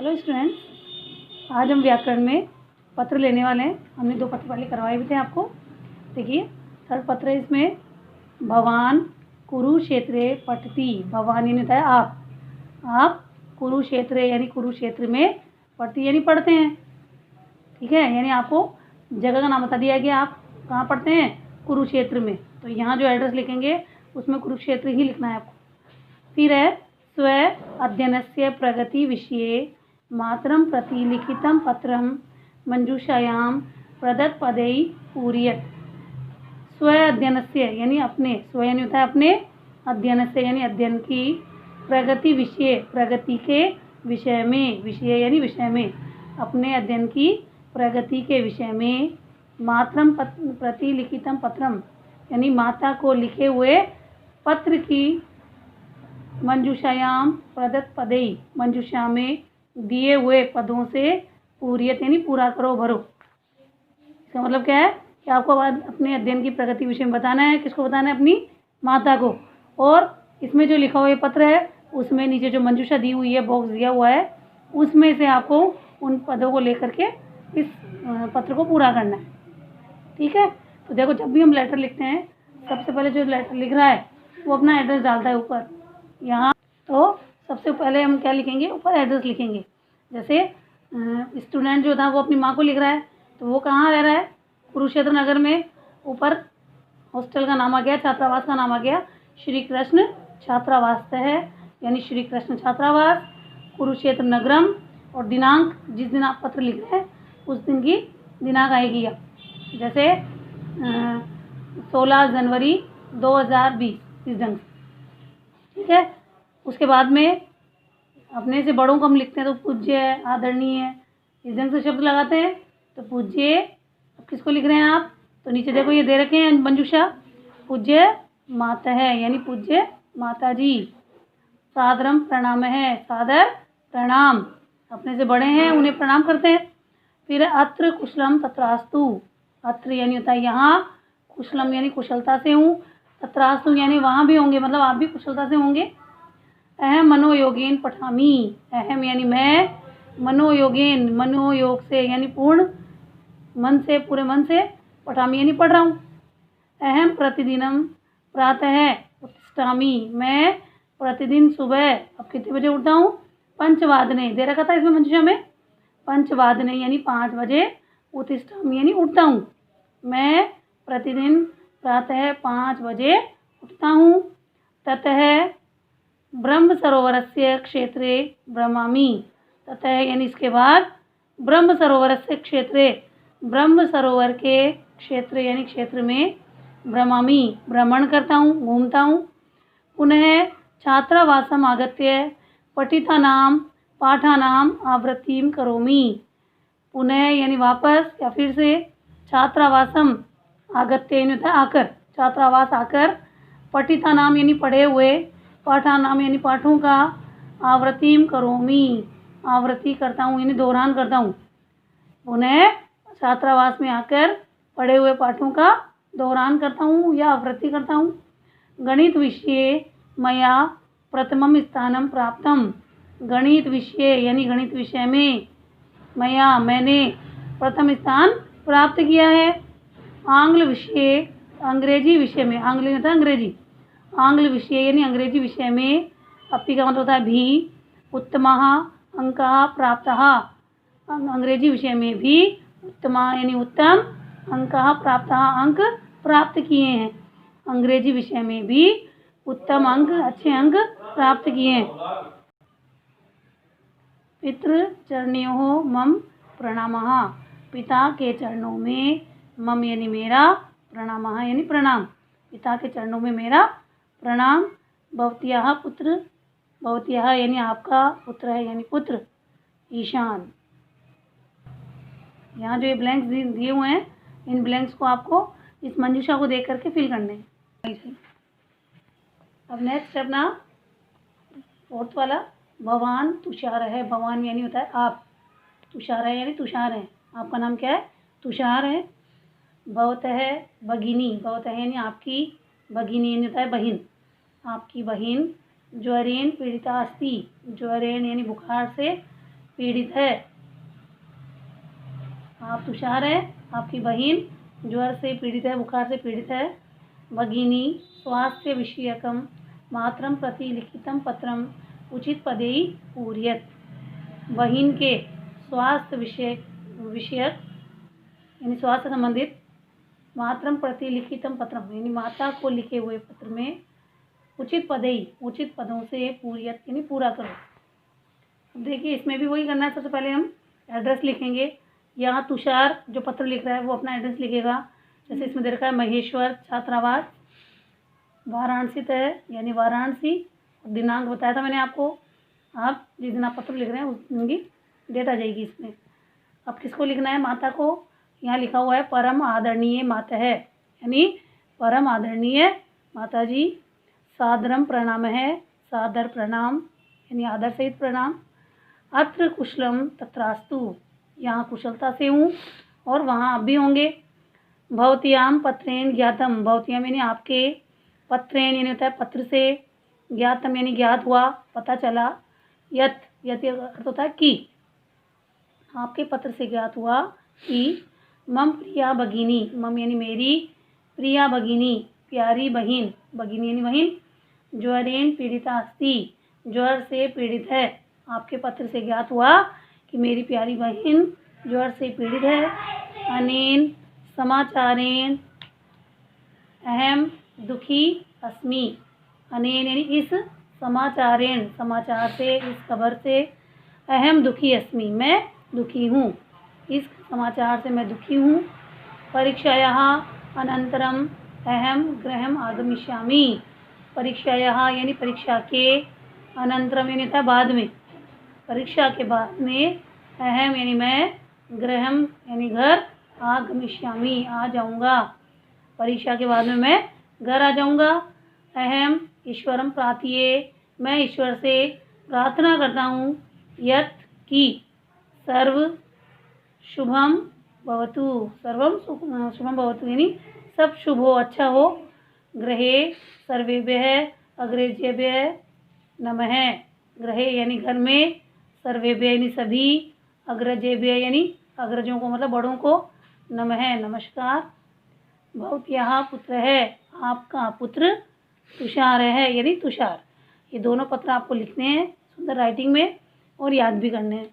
Hello students, आज हम व्याकरण में पत्र लेने वाले हैं। हमने 2 पत्र पहले करवाए भी थे आपको। देखिए, थर्ड पत्र है इसमें। भवान कुरुक्षेत्रे पठति। भवान यानी होता है आप कुरुक्षेत्रे यानी कुरुक्षेत्र में पठति यानी पढ़ते हैं। ठीक है, यानी आपको जगह का नाम बता दिया गया, आप कहाँ पढ़ते हैं, कुरुक्षेत्र में। तो यहाँ जो एड्रेस लिखेंगे उसमें कुरुक्षेत्र ही लिखना है आपको। फिर है स्व अध्ययनस्य प्रगति विषये मातरं प्रति लिखितं पत्रं मंजूषायां प्रदत्त पदैः पूरयेत्। स्व अध्ययनस्य यानी अपने, स्व यानी होता है अपने, अध्ययनस्य यानी अध्ययन की, प्रगति विषय प्रगति के विषय में, विषय यानी विषय में, अपने अध्ययन की प्रगति के विषय में, मातरं प्रति लिखितं पत्रं यानी माता को लिखे हुए पत्र की, मंजूषायाम प्रदत्त पदैः मंजूषा में दिए हुए पदों से पूर्यत यानी पूरा करो, भरो। इसका मतलब क्या है कि आपको अपने अध्ययन की प्रगति विषय में बताना है। किसको बताना है? अपनी माता को। और इसमें जो लिखा हुआ ये पत्र है उसमें नीचे जो मंजूषा दी हुई है, बॉक्स दिया हुआ है, उसमें से आपको उन पदों को लेकर के इस पत्र को पूरा करना है। ठीक है, तो देखो, जब भी हम लेटर लिखते हैं सबसे पहले जो लेटर लिख रहा है वो अपना एड्रेस डालता है ऊपर यहाँ। तो सबसे पहले हम क्या लिखेंगे? ऊपर एड्रेस लिखेंगे। जैसे स्टूडेंट जो था वो अपनी माँ को लिख रहा है, तो वो कहाँ रह रहा है? कुरुक्षेत्र नगर में। ऊपर हॉस्टल का नाम आ गया, छात्रावास का नाम आ गया, श्री कृष्ण छात्रावास है, यानी श्री कृष्ण छात्रावास, कुरुक्षेत्र नगरम। और दिनांक, जिस दिन आप पत्र लिख रहे हैं उस दिन की दिनांक आएगी। अब जैसे 16 जनवरी 2020, इस ढंग से। ठीक है, उसके बाद में अपने से बड़ों को हम लिखते हैं तो पूज्य, आदरणीय, इस ढंग से शब्द लगाते हैं। तो पूज्य, अब किसको लिख रहे हैं आप? तो नीचे देखो ये दे रखे हैं मंजूषा, पूज्य माता है यानी पूज्य माता जी। सादरम प्रणाम है, सादर प्रणाम, अपने से बड़े हैं उन्हें प्रणाम करते हैं। फिर अत्र कुशलम तत्रास्तु। अत्र यानी होता है यहाँ, कुशलम यानी कुशलता से हूँ, तत्रास्तु यानी वहाँ भी होंगे, मतलब आप भी कुशलता से होंगे। अहम मनोयोगेन पठामी। अहम यानी मैं, मनोयोगेन मनोयोग से यानी पूर्ण मन से, पूरे मन से, पठामी यानी पढ़ रहा हूँ। अहम प्रतिदिनम प्रातः उत्तिष्ठामि। मैं प्रतिदिन सुबह, अब कितने बजे उठता हूँ? 5 वादने, दे रखा था इसमें मंजूषा में, 5 वादने यानी 5 बजे, उत्तिष्ठामि यानी उठता हूँ। मैं प्रतिदिन प्रातः 5 बजे उठता हूँ। ततः ब्रह्म सरोवरस्य क्षेत्रे भ्रमामि। ततः यानी इसके बाद, ब्रह्म सरोवरस्य क्षेत्रे, ब्रह्म सरोवर के क्षेत्र यानी क्षेत्र में, भ्रमामि भ्रमण करता हूँ, घूमता हूँ। पुनः छात्रावासम आगत्य पठितानां पाठानां आवृत्तिं करोमि। पुनः यानी वापस या फिर से, छात्रावासम आगत्य यानी होता है आकर, छात्रावास आकर, पठितानां यानी पढ़े हुए, पाठानाम यानी पाठों का, आवृत्तिम करोमि आवृत्ति करता हूँ यानी दोहरान करता हूँ। पुनः छात्रावास में आकर पढ़े हुए पाठों का दोहरान करता हूँ या आवृत्ति करता हूँ। गणित विषये मया प्रथमम स्थानम प्राप्तम। गणित विषय यानी गणित विषय में, मया मैंने, प्रथम स्थान प्राप्त किया है। आंग्ल विषय, अंग्रेजी विषय में, आंग्ल होता है अंग्रेजी, आंग्ल विषय यानी अंग्रेजी विषय में, अपि का मतलब होता है भी, उत्तमः अंकः प्राप्तः। अंग्रेजी विषय में भी उत्तमः यानी उत्तम, अंकः प्राप्तः अंक प्राप्त किए हैं। अंग्रेजी विषय में भी उत्तम अंक, अच्छे अंक प्राप्त किए हैं। पितृचरणयोः मम प्रणामः। पिता के चरणों में, मम यानी मेरा, प्रणामः यानी प्रणाम, पिता के चरणों में मेरा प्रणाम। भवत्याः पुत्र, भवत्याः यानी आपका, पुत्र है यानी पुत्र, ईशान। यहाँ जो ये ब्लैंक्स दिए हुए हैं, इन ब्लैंक्स को आपको इस मंजूषा को देख करके फिल करने हैं। अब नेक्स्ट अपना 4th वाला, भवान तुषार है। भवान यानी होता है आप, तुषार है यानी तुषार है, आपका नाम क्या है? तुषार है। भवतः भगिनी, भवतः यानी आपकी, भगिनी यानी होता है बहन, आपकी बहन। ज्वरेन पीड़िता अस्ति। ज्वरेन यानी बुखार से पीड़ित है। आप तुषार है, आपकी बहन ज्वर से पीड़ित है, बुखार से पीड़ित है। भगिनी स्वास्थ्य विषयकम मातरम प्रति लिखितम पत्रम उचित पदेयी पूर्यत। बहन के स्वास्थ्य विषयक यानी स्वास्थ्य संबंधित मातरम प्रति लिखितम पत्रम यानी माता को लिखे हुए पत्र में उचित पदेयी उचित पदों से पूर्यत यानी पूरा करो। अब देखिए इसमें भी वही करना है। सबसे पहले हम एड्रेस लिखेंगे। यहाँ तुषार जो पत्र लिख रहा है वो अपना एड्रेस लिखेगा। जैसे इसमें दे रखा है महेश्वर छात्रावास वाराणसी है यानी वाराणसी। दिनांक बताया था मैंने आपको। आप जिस दिन आप पत्र लिख रहे हैं उस दिन की डेट आ जाएगी इसमें। अब किसको लिखना है? माता को। यहाँ लिखा हुआ है परम आदरणीय माता है यानी परम आदरणीय माता जी। सादरम प्रणाम है, सादर प्रणाम यानी आदर सहित प्रणाम। अत्र कुशलम तत्रास्तु यहाँ कुशलता से हूँ और वहाँ आप भी होंगे। भवत्याम पत्रेण ज्ञातम भवत्याम यानी आपके, पत्रेण यानी होता है पत्र से, ज्ञातम यानी ज्ञात हुआ पता चला। यत यत अर्थ होता है कि, आपके पत्र से ज्ञात हुआ कि मम प्रिया भगिनी, मम यानी मेरी, प्रिया भगिनी प्यारी बहन, भगिनी यानी बहन, ज्वरेण पीड़िता अस्ति ज्वर से पीड़ित है। आपके पत्र से ज्ञात हुआ कि मेरी प्यारी बहन ज्वर से पीड़ित है। अनेन समाचारेण अहम दुखी अस्मि, अनेन यानी इस समाचारेण समाचार से, इस खबर से, अहम दुखी अस्मि मैं दुखी हूँ, इस समाचार से मैं दुखी हूँ। परीक्षायाः अनंतरम अहम गृहम आगमिष्यामि, परीक्षायाः यानी परीक्षा के, अनंतरम यानी था बाद में, परीक्षा के बाद में, अहम यानी मैं, गृहम यानी घर, आगमिष्यामि आ जाऊँगा, परीक्षा के बाद में मैं घर आ जाऊँगा। अहम ईश्वरम प्रार्थये मैं ईश्वर से प्रार्थना करता हूँ। यत की सर्व शुभम भवतु, सर्वम शुभम भवतु यानी सब शुभ हो, अच्छा हो। गृहे सर्वेभ्यः अग्रेजेभ्यः नमः, गृहे यानी घर में, सर्वेभ्यः यानी सभी, अग्रजेभ्यः यानी अग्रजों को मतलब बड़ों को, नमः नमस्कार। भवत्याः पुत्र है आपका पुत्र, तुषार है यानी तुषार। ये दोनों पत्र आपको लिखने हैं सुंदर राइटिंग में और याद भी करने हैं।